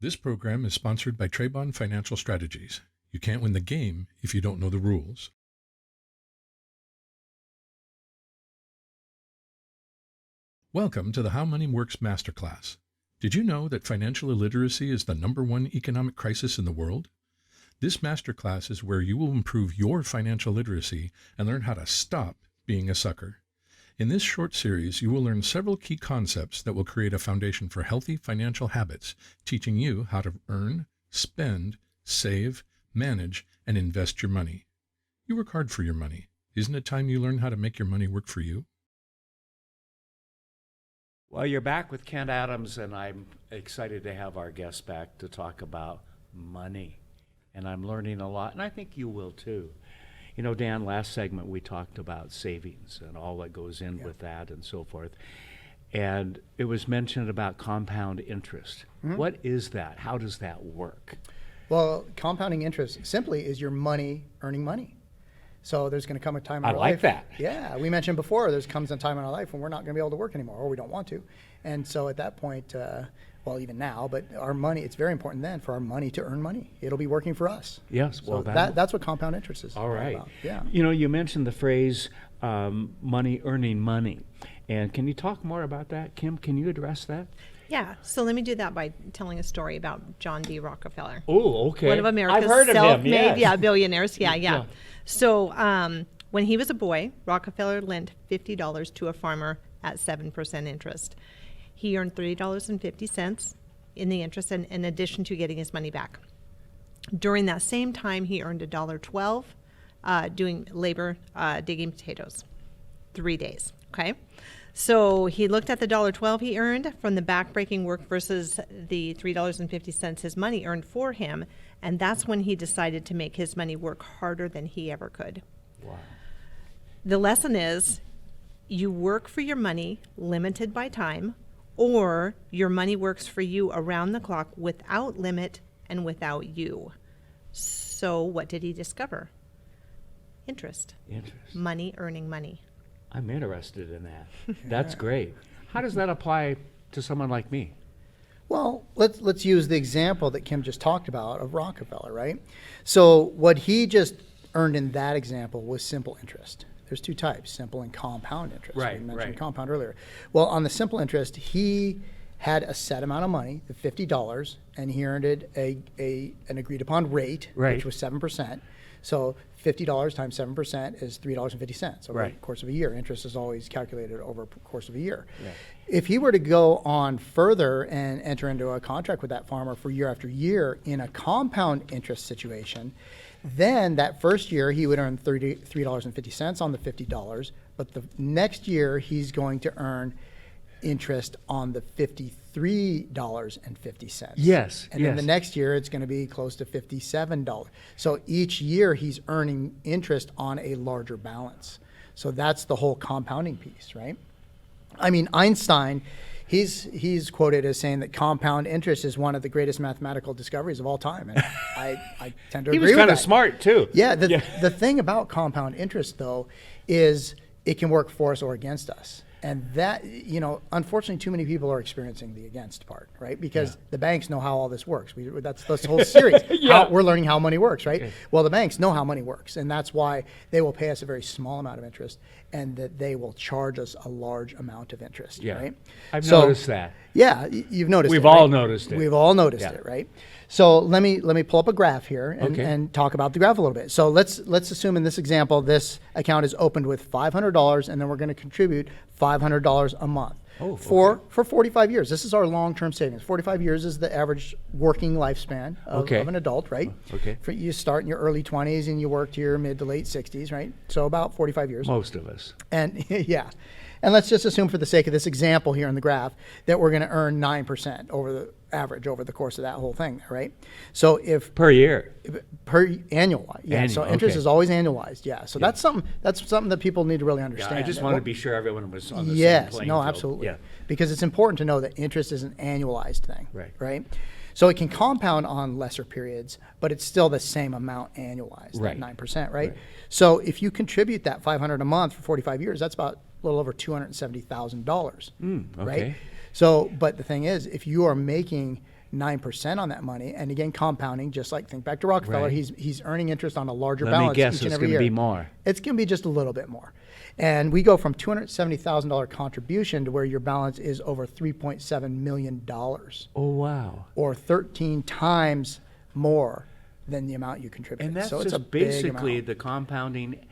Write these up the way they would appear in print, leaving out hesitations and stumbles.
This program is sponsored by Trebon Financial Strategies. You can't win the game if you don't know the rules. Welcome to the How Money Works Masterclass. Did you know that financial illiteracy is the #1 economic crisis in the world? This masterclass is where you will improve your financial literacy and learn how to stop being a sucker. In this short series, you will learn several key concepts that will create a foundation for healthy financial habits, teaching you how to earn, spend, save, manage, and invest your money. You work hard for your money. Isn't it time you learn how to make your money work for you? Well, you're back with Kent Adams, and I'm excited to have our guest back to talk about money. And I'm learning a lot, and I think you will too. You know, Dan, last segment we talked about savings and all that goes in with that and so forth. And it was mentioned about compound interest. Mm-hmm. What is that? How does that work? Well, compounding interest simply is your money earning money. So there's going to come a time in our life. I like that. Yeah, we mentioned before, there's comes a time in our life when we're not going to be able to work anymore, or we don't want to. And so at that point, well, even now, but our money, it's very important then for our money to earn money. It'll be working for us. Yes, well, so that's what compound interest is all right about. Yeah. You know, you mentioned the phrase money earning money. And can you talk more about that? Kim, can you address that? Yeah, so let me do that by telling a story about John D. Rockefeller. Oh, okay. One of America's I've heard of him, self-made yes. Billionaires. Yeah. So when he was a boy, Rockefeller lent $50 to a farmer at 7% interest. He earned $30.50 in the interest in addition to getting his money back. During that same time, he earned $1.12 doing labor digging potatoes, 3 days, okay? So he looked at the $1.12 he earned from the back-breaking work versus the $3.50 his money earned for him, and that's when he decided to make his money work harder than he ever could. Wow. The lesson is you work for your money limited by time, or your money works for you around the clock without limit and without you. So what did he discover? Interest. Money earning money. I'm interested in that. That's great. How does that apply to someone like me? Well, let's use the example that Kim just talked about of Rockefeller, right? So what he just earned in that example was simple interest. There's two types, simple and compound interest. Right, we mentioned right. compound earlier. Well, on the simple interest, he had a set amount of money, the $50, and he earned it an agreed upon rate, Right. which was 7%. So $50 times 7% is $3.50 over Right. the course of a year. Interest is always calculated over the course of a year. Yeah. If he were to go on further and enter into a contract with that farmer for year after year in a compound interest situation, then that first year he would earn $3.50 on the $50, but the next year he's going to earn interest on the $53.50. Yes. And then the next year it's going to be close to $57. So each year he's earning interest on a larger balance. So that's the whole compounding piece, right? I mean, Einstein, he's quoted as saying that compound interest is one of the greatest mathematical discoveries of all time. And I tend to agree with that. He was kind of smart too. Yeah. The thing about compound interest, though, is it can work for us or against us. And that, you know, unfortunately, too many people are experiencing the against part, right? Because the banks know how all this works. That's the whole series. We're learning how money works, right? Okay. Well, the banks know how money works, and that's why they will pay us a very small amount of interest, and that they will charge us a large amount of interest, right? I've noticed that. Yeah, you've noticed it. We've all noticed it. We've all noticed it, right? So let me pull up a graph here and talk about the graph a little bit. So let's assume in this example, this account is opened with $500, and then we're going to contribute $500 a month for 45 years. This is our long-term savings. 45 years is the average working lifespan of an adult, right? Okay. You start in your early 20s and you work to your mid to late 60s, right? So about 45 years. Most of us. And yeah. And let's just assume for the sake of this example here in the graph that we're going to earn 9% over the average over the course of that whole thing, right? So if per year, per annual, So interest is always annualized, So that's something that people need to really understand. I just wanted to be sure everyone was on the same plane. No, absolutely. Because it's important to know that interest is an annualized thing, right? So it can compound on lesser periods, but it's still the same amount annualized, that 9%, right? So if you contribute that $500 a month for 45 years, that's about a little over $270,000, right? So, but the thing is, if you are making 9% on that money, and again, compounding, just like think back to Rockefeller, Right. he's earning interest on a larger Let me balance guess, each and it's every going year. to be more. It's going to be just a little bit more. And we go from $270,000 contribution to where your balance is over $3.7 million, Oh, wow. or 13 times more than the amount you contributed. And that's so it's a just big basically amount. the compounding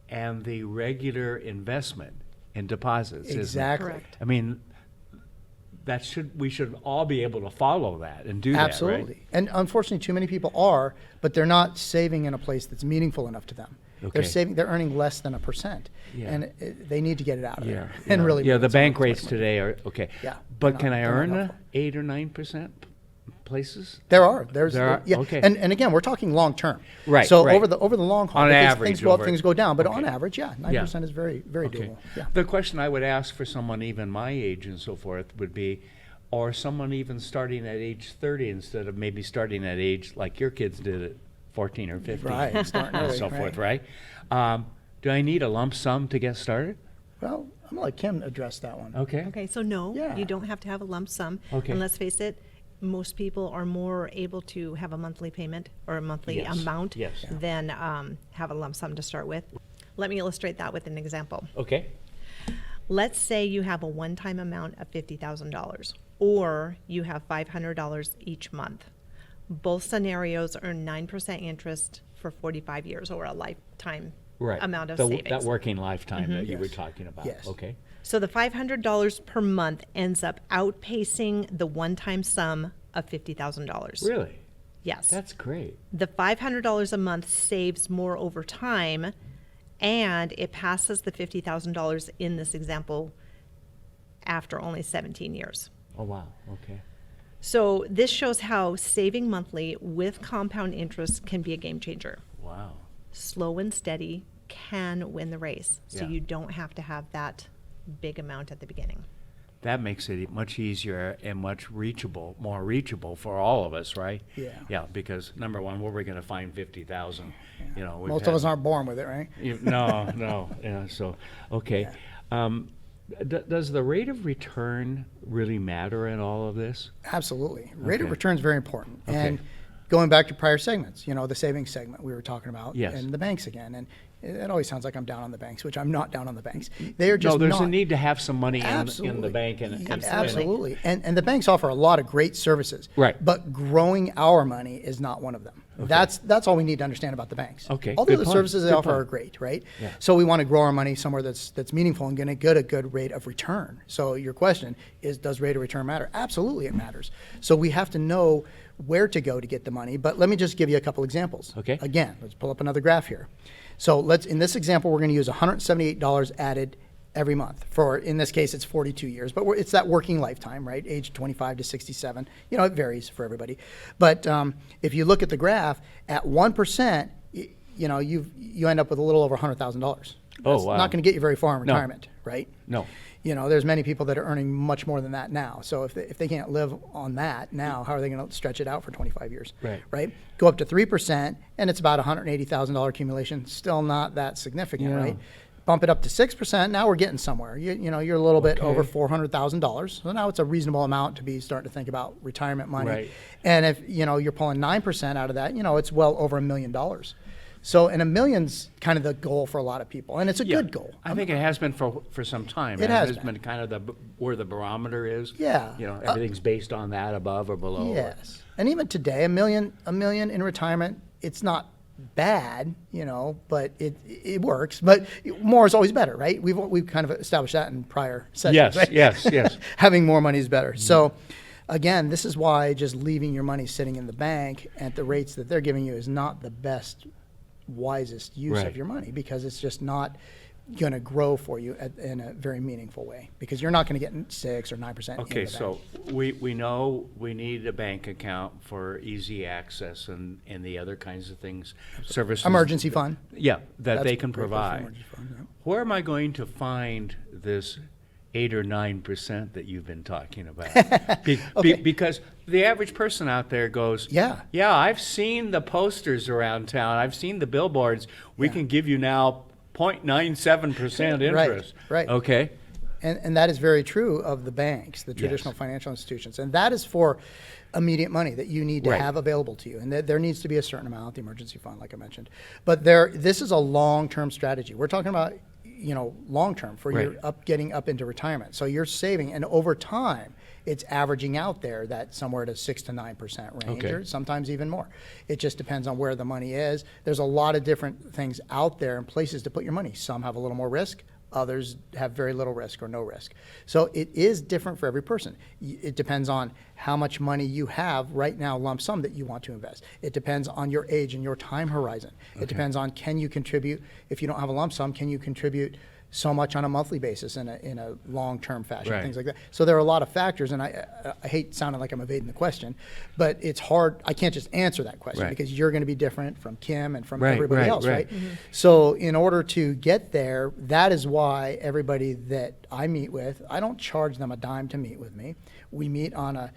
and the regular investment in deposits, isn't it? Exactly. Correct. I mean, we should all be able to follow that and do that, right? Absolutely. And unfortunately, too many people are, but they're not saving in a place that's meaningful enough to them. Okay. They're earning less than 1%. Yeah. And they need to get it out of there. Yeah, And really. yeah. move The it somewhere bank that's much rates more- today are okay. Yeah, But they're can not- I they're not earn helpful. 8 or 9% places? There are. There are. Yeah. Okay. And again, we're talking long term. Right, So right. over the long haul, On because average, things go up, over- things go down. But on okay. average, yeah, 9% is very, very Okay. doable. Yeah. The question I would ask for someone even my age and so forth would be, or someone even starting at age 30 instead of maybe starting at age like your kids did at 14 or 15. Right, starting and early, so right. forth, right? Do I need a lump sum to get started? Well, I'm gonna let Kim address that one. Okay. Okay, so no, Yeah. you don't have to have a lump sum. Okay. And let's face it, most people are more able to have a monthly payment or a monthly Yes, amount yes. than have a lump sum to start with. Let me illustrate that with an example. Okay. Let's say you have a one-time amount of $50,000, or you have $500 each month. Both scenarios earn 9% interest for 45 years, or a lifetime Right. amount of That savings. working lifetime that you were Yes. talking about. Yes. Okay. So the $500 per month ends up outpacing the one-time sum of $50,000. Really? Yes. That's great. The $500 a month saves more over time, and it passes the $50,000 in this example after only 17 years. Oh, wow. Okay. So this shows how saving monthly with compound interest can be a game changer. Wow. Slow and steady can win the race. So Yeah. you don't have to have that big amount at the beginning. That makes it much easier and much more reachable for all of us, right? Yeah. Yeah, because number one, where are we going to find 50,000? You know, we've Most had- of us aren't born with it, right? No, no. Yeah. So, okay. Does the rate of return really matter in all of this? Absolutely. Rate of Okay. return is very important. Okay. And going back to prior segments, the savings segment we were talking about, Yes. and the banks again. And it always sounds like I'm down on the banks, which I'm not down on the banks. They are just No, there's not. a need to have some money in the Absolutely. bank. Absolutely. And the banks offer a lot of great services. Right. But growing our money is not one of them. That's all we need to understand about the banks. Okay, All the good other point, services they good offer point. are great, right? Yeah. So we want to grow our money somewhere that's meaningful and going to get a good rate of return. So your question is, does rate of return matter? Absolutely, it matters. So we have to know where to go to get the money. But let me just give you a couple examples. Okay. Again, let's pull up another graph here. So in this example, we're going to use $178 added every month. In this case, it's 42 years, but it's that working lifetime, right? Age 25 to 67. It varies for everybody. But if you look at the graph, at 1%, you end up with a little over $100,000. Oh, That's wow. not going to get you very far in No. retirement, right? No. There's many people that are earning much more than that now. So if they can't live on that now, how are they going to stretch it out for 25 years? Right. Right? Go up to 3%, and it's about $180,000 accumulation. Still not that significant, Yeah. right? Bump it up to 6%. Now we're getting somewhere. You're a little bit over $400,000. So now it's a reasonable amount to be starting to think about retirement money. Right. And if you're pulling 9% out of that, it's well over $1 million. So, and $1 million's kind of the goal for a lot of people, and it's a good goal. I think it has been for some time. It has It's been kind of where the barometer is. Yeah. Everything's based on that, above or below. Yes, and even today, $1 million in retirement, it's not bad, but it works. But more is always better, right? We've kind of established that in prior sessions. Yes, right? yes. Having more money is better. So, again, this is why just leaving your money sitting in the bank at the rates that they're giving you is not the best, wisest use Right. of your money, because it's just not going to grow for you in a very meaningful way, because you're not going to get 6 or 9% Okay, in the so bank. we know we need a bank account for easy access and the other kinds of things, services. Emergency fund. Yeah, that That's they can great for provide. emergency fund, yeah. Where am I going to find this 8 or 9% that you've been talking about? Because the average person out there goes, Yeah. I've seen the posters around town. I've seen the billboards. We can give you now 0.97% interest. right. Okay. And that is very true of the banks, the traditional financial institutions. And that is for immediate money that you need to Right. have available to you. And there needs to be a certain amount, the emergency fund, like I mentioned. But this is a long-term strategy. We're talking about, long-term for Right. your getting up into retirement. So you're saving, and over time, it's averaging out there that somewhere to 6 to 9% range, Okay. or sometimes even more. It just depends on where the money is. There's a lot of different things out there and places to put your money. Some have a little more risk. Others have very little risk or no risk. So it is different for every person. It depends on how much money you have right now, lump sum, that you want to invest. It depends on your age and your time horizon. It depends on, can you contribute, if you don't have a lump sum, can you contribute so much on a monthly basis in a long-term fashion, Right. things like that. So there are a lot of factors, and I hate sounding like I'm evading the question, but it's hard. I can't just answer that question Right. because you're going to be different from Kim and from Right, everybody right, else, right. right? So in order to get there, that is why everybody that I meet with, I don't charge them a dime to meet with me. We meet on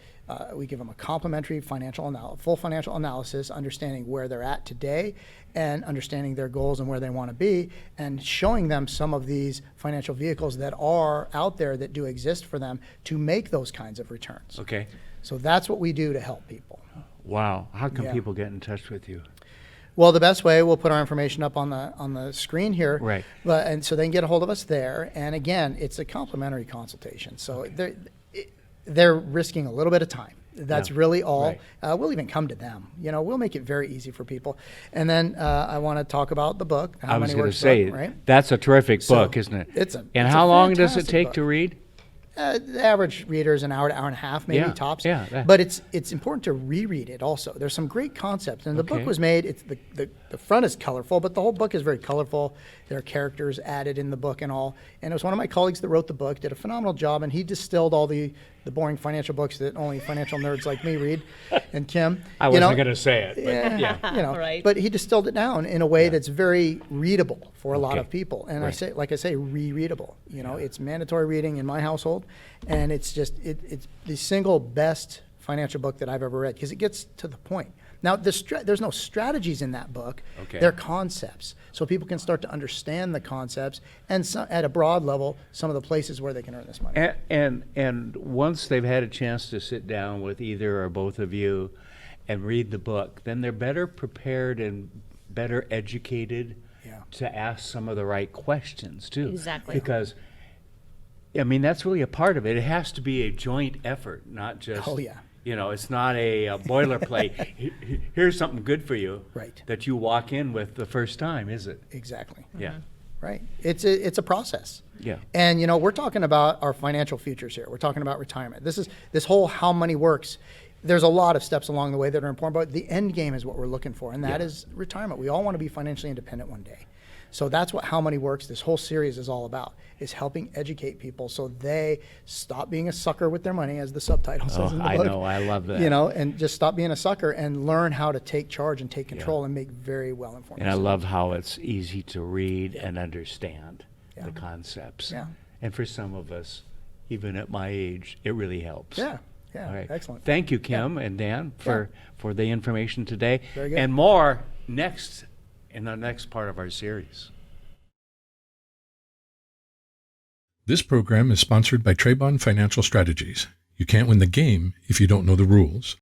we give them a complimentary full financial analysis, understanding where they're at today and understanding their goals and where they want to be, and showing them some of these financial vehicles that are out there that do exist for them to make those kinds of returns. Okay. So that's what we do to help people. Wow. How can Yeah. people get in touch with you? Well, the best way, we'll put our information up on the screen here. Right. And so they can get a hold of us there. And again, it's a complimentary consultation. So they're risking a little bit of time. That's Yeah. really all. Right. We'll even come to them. We'll make it very easy for people. And then I want to talk about the book. I was Money going to Works say, book, right? that's a terrific So, book, isn't it? it's a- And it's a how long does it fantastic take book. to read? The average reader is an hour to hour and a half, maybe Yeah, tops. yeah, that- But it's important to reread it also. There's some great concepts, and the Okay. book was made. It's the front is colorful, but the whole book is very colorful. There are characters added in the book and all. And it was one of my colleagues that wrote the book, did a phenomenal job, and he distilled all the boring financial books that only financial nerds like me read, and Kim. I wasn't going to say it, but yeah. Right. But he distilled it down in a way that's very readable for a lot Okay. of people. And Right. like I say, rereadable. It's mandatory reading in my household, and it's just it's the single best financial book that I've ever read because it gets to the point. Now, there's no strategies in that book. Okay. They're concepts, so people can start to understand the concepts, and at a broad level, some of the places where they can earn this money. And once they've had a chance to sit down with either or both of you and read the book, then they're better prepared and better educated Yeah. to ask some of the right questions too. Exactly. Because I mean, that's really a part of it. It has to be a joint effort, not just. Oh, yeah. It's not a boilerplate. Here's something good for you. Right. That you walk in with the first time, is it? Exactly. Yeah. Right. It's a process. Yeah. And we're talking about our financial futures here. We're talking about retirement. This whole how money works. There's a lot of steps along the way that are important, but the end game is what we're looking for, and that Yeah. is retirement. We all want to be financially independent one day. So that's what How Money Works, this whole series is all about, is helping educate people so they stop being a sucker with their money, as the subtitle says in the I book. know. I love that. And just stop being a sucker and learn how to take charge and take control and make very well-informed And I decisions. love how it's easy to read and understand Yeah. the concepts. Yeah. And for some of us, even at my age, it really helps. Yeah. Yeah. All right. Excellent. Thank you, Kim and Dan, for the information today. Very good. And more next in the next part of our series. This program is sponsored by Trebon Financial Strategies. You can't win the game if you don't know the rules.